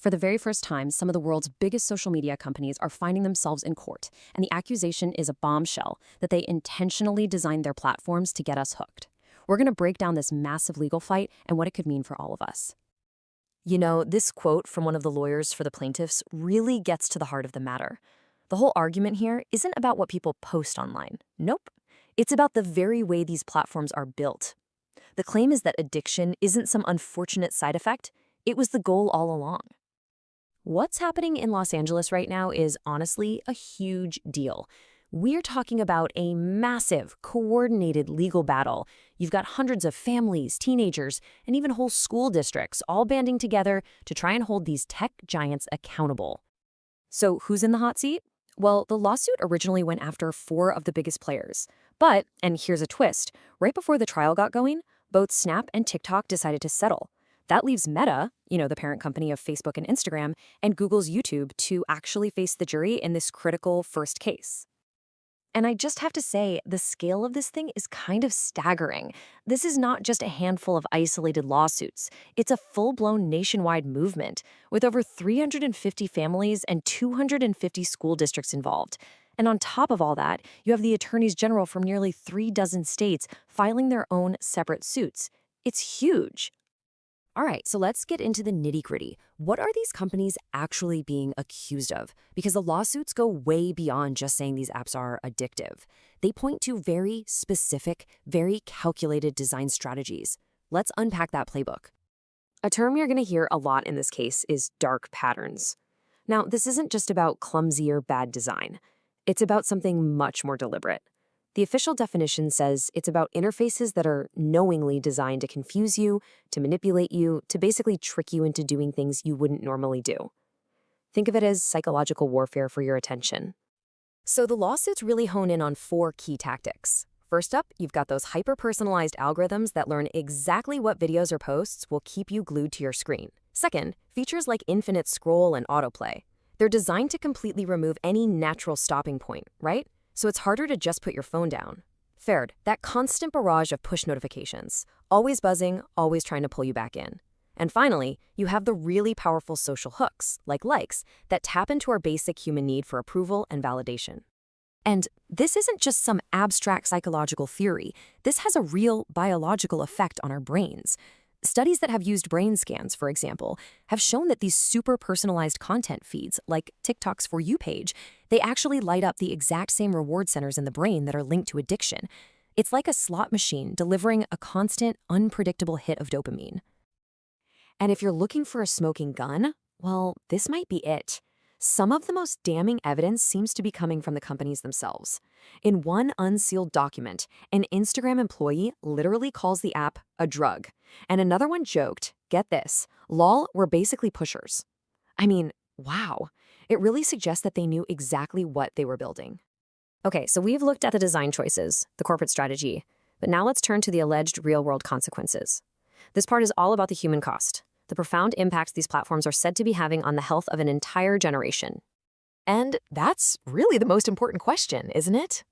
For the very first time, some of the world's biggest social media companies are finding themselves in court, and the accusation is a bombshell that they intentionally designed their platforms to get us hooked. We're going to break down this massive legal fight and what it could mean for all of us. You know, this quote from one of the lawyers for the plaintiffs really gets to the heart of the matter. The whole argument here isn't about what people post online. Nope. It's about the very way these platforms are built. The claim is that addiction isn't some unfortunate side effect. It was the goal all along. What's happening in Los Angeles right now is honestly a huge deal. We're talking about a massive, coordinated legal battle. You've got hundreds of families, teenagers, and even whole school districts all banding together to try and hold these tech giants accountable. So who's in the hot seat? Well, the lawsuit originally went after 4 of the biggest players. But, and here's a twist, right before the trial got going, both Snap and TikTok decided to settle. That leaves Meta, the parent company of Facebook and Instagram, and Google's YouTube to actually face the jury in this critical first case. And I just have to say, the scale of this thing is kind of staggering. This is not just a handful of isolated lawsuits. It's a full-blown nationwide movement with over 350 families and 250 school districts involved. And on top of all that, you have the attorneys general from nearly 36 states filing their own separate suits. It's huge. All right, so let's get into the nitty-gritty. What are these companies actually being accused of? Because the lawsuits go way beyond just saying these apps are addictive. They point to very specific, very calculated design strategies. Let's unpack that playbook. A term you're going to hear a lot in this case is dark patterns. Now, this isn't just about clumsy or bad design. It's about something much more deliberate. The official definition says it's about interfaces that are knowingly designed to confuse you, to manipulate you, to basically trick you into doing things you wouldn't normally do. Think of it as psychological warfare for your attention. So the lawsuits really hone in on 4 key tactics. First up, you've got those hyper-personalized algorithms that learn exactly what videos or posts will keep you glued to your screen. Second, features like infinite scroll and autoplay. They're designed to completely remove any natural stopping point, right? So it's harder to just put your phone down. Third, that constant barrage of push notifications, always buzzing, always trying to pull you back in. And finally, you have the really powerful social hooks, like likes, that tap into our basic human need for approval and validation. And this isn't just some abstract psychological theory. This has a real biological effect on our brains. Studies that have used brain scans, for example, have shown that these super personalized content feeds, like TikTok's For You page, they actually light up the exact same reward centers in the brain that are linked to addiction. It's like a slot machine delivering a constant, unpredictable hit of dopamine. And if you're looking for a smoking gun, well, this might be it. Some of the most damning evidence seems to be coming from the companies themselves. In one unsealed document, an Instagram employee literally calls the app a drug. And another one joked, get this, lol, we're basically pushers. I mean, wow. It really suggests that they knew exactly what they were building. Okay, so we've looked at the design choices, the corporate strategy, but now let's turn to the alleged real-world consequences. This part is all about the human cost, the profound impacts these platforms are said to be having on the health of an entire generation. And that's really the most important question, isn't it?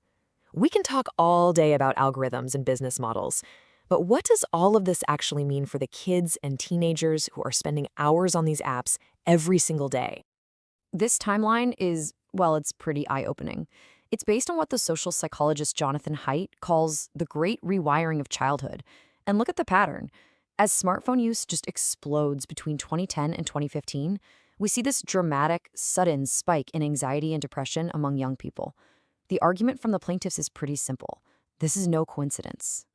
We can talk all day about algorithms and business models, but what does all of this actually mean for the kids and teenagers who are spending hours on these apps every single day? This timeline is, well, it's pretty eye-opening. It's based on what the social psychologist Jonathan Haidt calls the great rewiring of childhood. And look at the pattern. As smartphone use just explodes between 2010 and 2015, we see this dramatic, sudden spike in anxiety and depression among young people. The argument from the plaintiffs is pretty simple. This is no coincidence.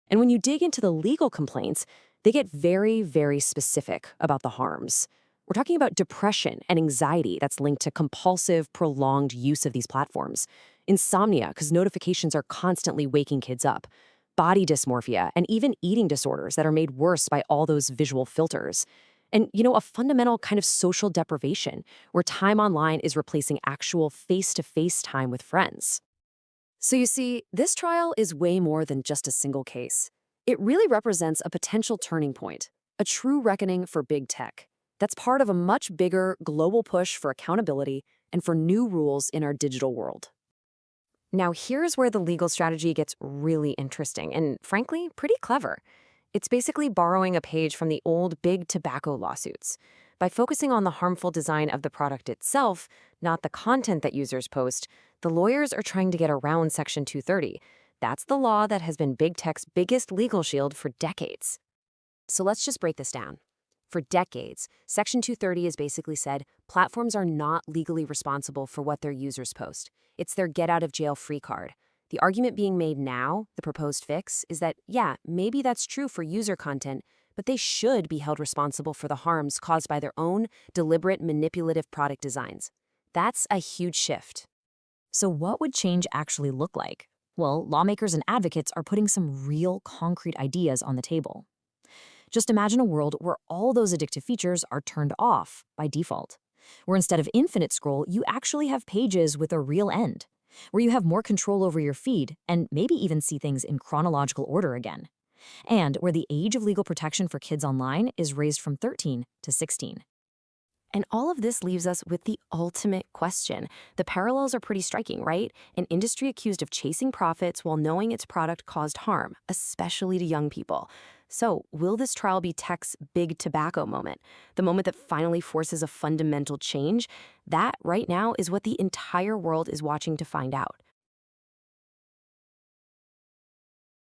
And when you dig into the legal complaints, they get very, very specific about the harms. We're talking about depression and anxiety that's linked to compulsive, prolonged use of these platforms. Insomnia, because notifications are constantly waking kids up. Body dysmorphia, and even eating disorders that are made worse by all those visual filters. And, a fundamental kind of social deprivation where time online is replacing actual face-to-face time with friends. So you see, this trial is way more than just a single case. It really represents a potential turning point, a true reckoning for big tech. That's part of a much bigger global push for accountability and for new rules in our digital world. Now, here's where the legal strategy gets really interesting and, frankly, pretty clever. It's basically borrowing a page from the old big tobacco lawsuits. By focusing on the harmful design of the product itself, not the content that users post, the lawyers are trying to get around Section 230. That's the law that has been big tech's biggest legal shield for decades. So let's just break this down. For decades, Section 230 has basically said platforms are not legally responsible for what their users post. It's their get-out-of-jail-free card. The argument being made now, the proposed fix, is that, yeah, maybe that's true for user content, but they should be held responsible for the harms caused by their own deliberate manipulative product designs. That's a huge shift. So, what would change actually look like? Well, lawmakers and advocates are putting some real concrete ideas on the table. Just imagine a world where all those addictive features are turned off by default, where instead of infinite scroll, you actually have pages with a real end, where you have more control over your feed and maybe even see things in chronological order again, and where the age of legal protection for kids online is raised from 13 to 16. And all of this leaves us with the ultimate question. The parallels are pretty striking, right? An industry accused of chasing profits while knowing its product caused harm, especially to young people. So, will this trial be tech's big tobacco moment? The moment that finally forces a fundamental change? That, right now, is what the entire world is watching to find out.